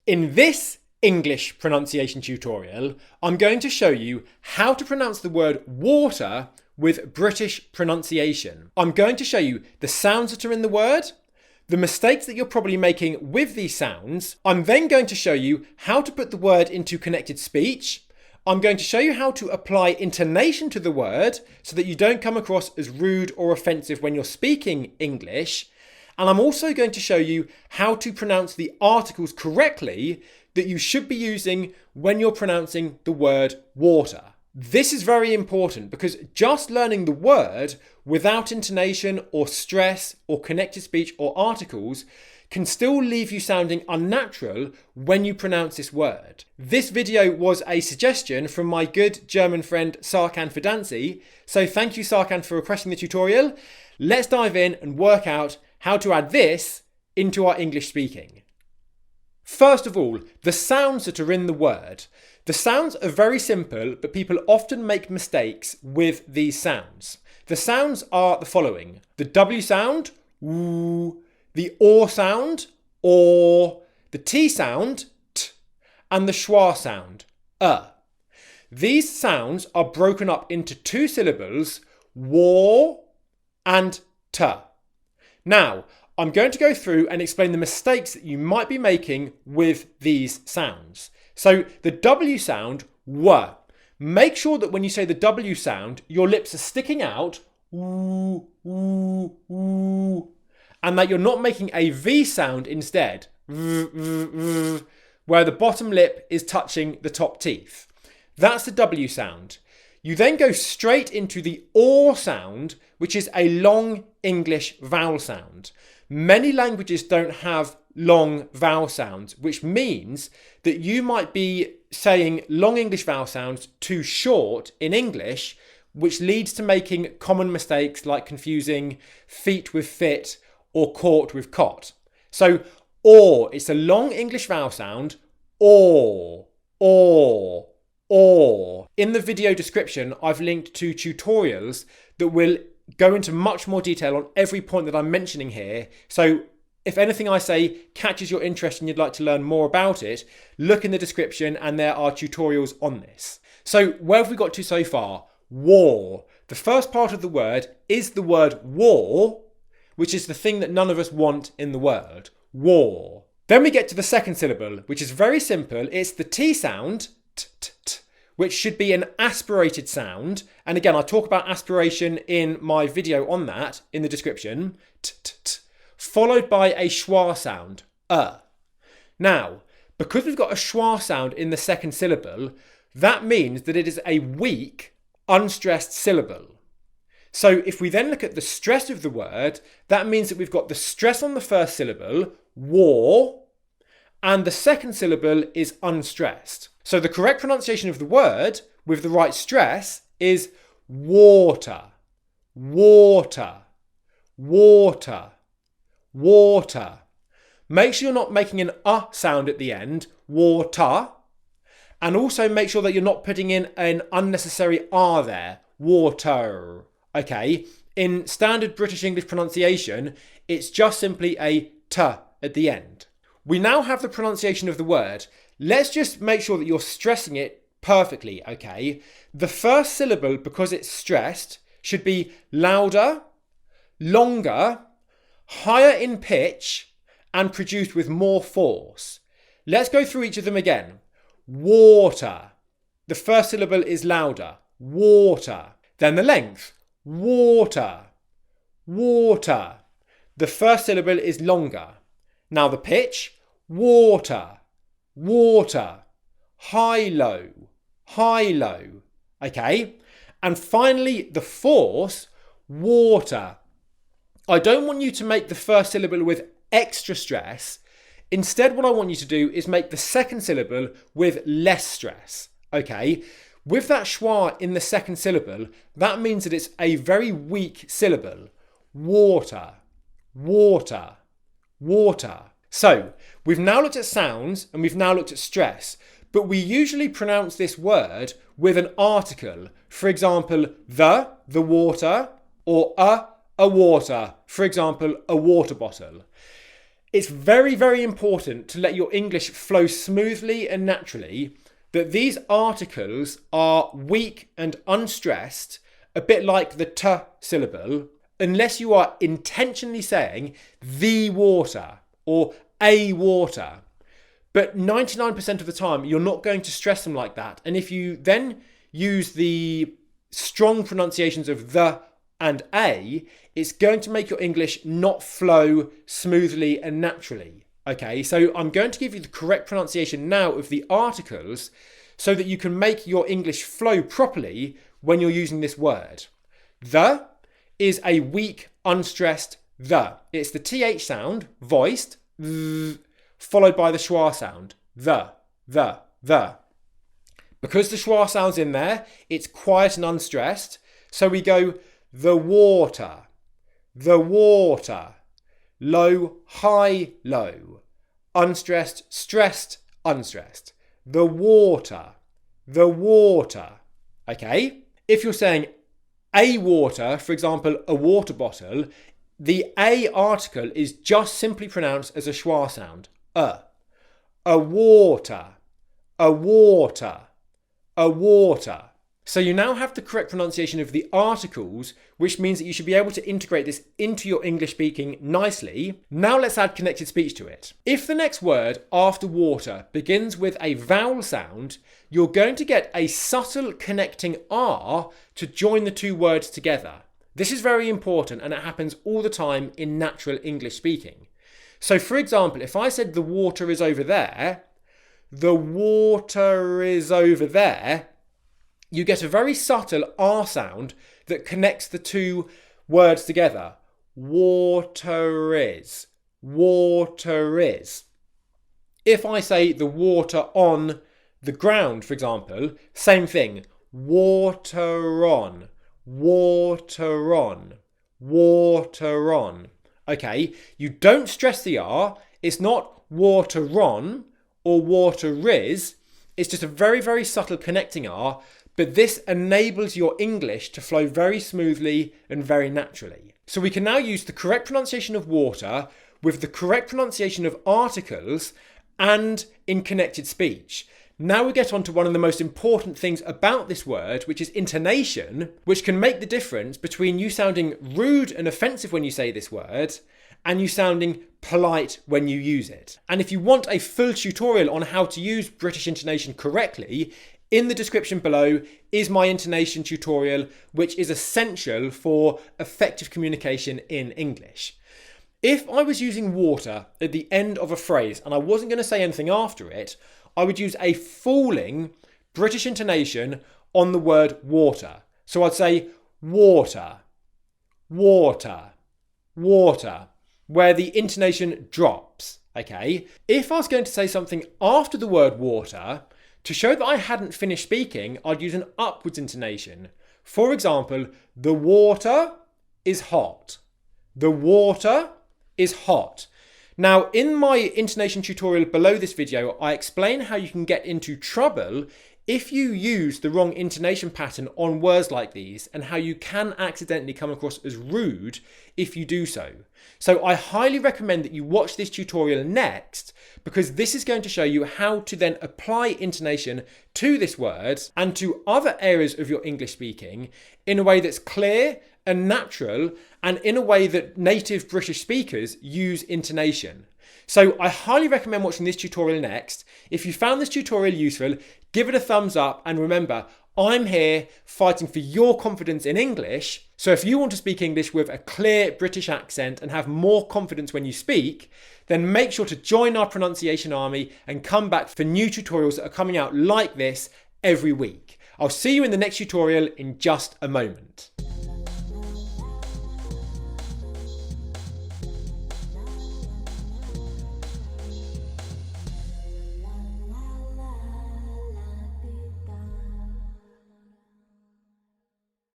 In this English pronunciation tutorial, I'm going to show you how to pronounce the word water with British pronunciation. I'm going to show you the sounds that are in the word, the mistakes that you're probably making with these sounds. I'm then going to show you how to put the word into connected speech. I'm going to show you how to apply intonation to the word so that you don't come across as rude or offensive when you're speaking English. And I'm also going to show you how to pronounce the articles correctly that you should be using when you're pronouncing the word water. This is very important because just learning the word without intonation or stress or connected speech or articles can still leave you sounding unnatural when you pronounce this word. This video was a suggestion from my good German friend Sarkan Fidanzi, so thank you Sarkan for requesting the tutorial. Let's dive in and work out how to add this into our English speaking. First of all, the sounds that are in the word. The sounds are very simple, but people often make mistakes with these sounds. The sounds are the following: the W sound, woo, the OR sound, or, the T sound, t, and the schwa sound, These sounds are broken up into two syllables, war and t. Now, I'm going to go through and explain the mistakes that you might be making with these sounds. So the W sound, w. Make sure that when you say the W sound, your lips are sticking out, woo, woo, woo, and that you're not making a V sound instead, where the bottom lip is touching the top teeth. That's the W sound. You then go straight into the OR sound, which is a long English vowel sound. Many languages don't have long vowel sounds, which means that you might be saying long English vowel sounds too short in English, which leads to making common mistakes like confusing feet with fit or court with cot. So, OR, it's a long English vowel sound, OR, OR, OR. In the video description, I've linked to tutorials that will go into much more detail on every point that I'm mentioning here. So if anything I say catches your interest and you'd like to learn more about it, look in the description and there are tutorials on this. So where have we got to so far? War. The first part of the word is the word war, which is the thing that none of us want in the word. War. Then we get to the second syllable, which is very simple. It's the T sound, t, t, t, which should be an aspirated sound. And again, I talk about aspiration in my video on that in the description. T, t, t, followed by a schwa sound, Now, because we've got a schwa sound in the second syllable, that means that it is a weak, unstressed syllable. So if we then look at the stress of the word, that means that we've got the stress on the first syllable, war, and the second syllable is unstressed. So the correct pronunciation of the word with the right stress is water, water, water, water. Make sure you're not making an sound at the end, water, and also make sure that you're not putting in an unnecessary R there, water. Okay, in standard British English pronunciation, it's just simply a t at the end. We now have the pronunciation of the word. Let's just make sure that you're stressing it perfectly, okay? The first syllable, because it's stressed, should be louder, longer, higher in pitch, and produced with more force. Let's go through each of them again. Water. The first syllable is louder. Water. Then the length. Water. Water. The first syllable is longer. Now the pitch. Water. Water. High, low. High, low. Okay? And finally, the force. Water. I don't want you to make the first syllable with extra stress. Instead, what I want you to do is make the second syllable with less stress. Okay? With that schwa in the second syllable, that means that it's a very weak syllable. Water, water, water. So, we've now looked at sounds and we've now looked at stress, but we usually pronounce this word with an article. For example, the water, or a water. For example, a water bottle. It's very, very important to let your English flow smoothly and naturally, that these articles are weak and unstressed, a bit like the t syllable, unless you are intentionally saying the water or a water. But 99% of the time, you're not going to stress them like that. And if you then use the strong pronunciations of the and a, it's going to make your English not flow smoothly and naturally. Okay, so I'm going to give you the correct pronunciation now of the articles so that you can make your English flow properly when you're using this word. The is a weak, unstressed the. It's the th sound, voiced, followed by the schwa sound, the. Because the schwa sound's in there, it's quiet and unstressed, so we go the water, low, high, low, unstressed, stressed, unstressed, the water. Okay? If you're saying a water, for example, a water bottle, the a article is just simply pronounced as a schwa sound, a water. So you now have the correct pronunciation of the articles, which means that you should be able to integrate this into your English speaking nicely. Now let's add connected speech to it. If the next word after water begins with a vowel sound, you're going to get a subtle connecting R to join the two words together. This is very important, and it happens all the time in natural English speaking. So for example, if I said the water is over there, the water is over there, you get a very subtle R sound that connects the two words together. Water is. If I say the water on the ground, for example, same thing. Water on. Okay, you don't stress the R. It's not water on or water is. It's just a very, very subtle connecting R. But this enables your English to flow very smoothly and very naturally. So we can now use the correct pronunciation of water with the correct pronunciation of articles and in connected speech. Now we get on to one of the most important things about this word, which is intonation, which can make the difference between you sounding rude and offensive when you say this word and you sounding polite when you use it. And if you want a full tutorial on how to use British intonation correctly, in the description below is my intonation tutorial, which is essential for effective communication in English. If I was using water at the end of a phrase and I wasn't going to say anything after it, I would use a falling British intonation on the word water. So I'd say water, where the intonation drops, okay? If I was going to say something after the word water, to show that I hadn't finished speaking, I'd use an upwards intonation. For example, the water is hot. The water is hot. Now, in my intonation tutorial below this video, I explain how you can get into trouble if you use the wrong intonation pattern on words like these, and how you can accidentally come across as rude if you do so. So I highly recommend that you watch this tutorial next, because this is going to show you how to then apply intonation to this word and to other areas of your English speaking in a way that's clear and natural, and in a way that native British speakers use intonation. So I highly recommend watching this tutorial next. If you found this tutorial useful, give it a thumbs up, and remember, I'm here fighting for your confidence in English. So if you want to speak English with a clear British accent and have more confidence when you speak, then make sure to join our pronunciation army and come back for new tutorials that are coming out like this every week. I'll see you in the next tutorial in just a moment.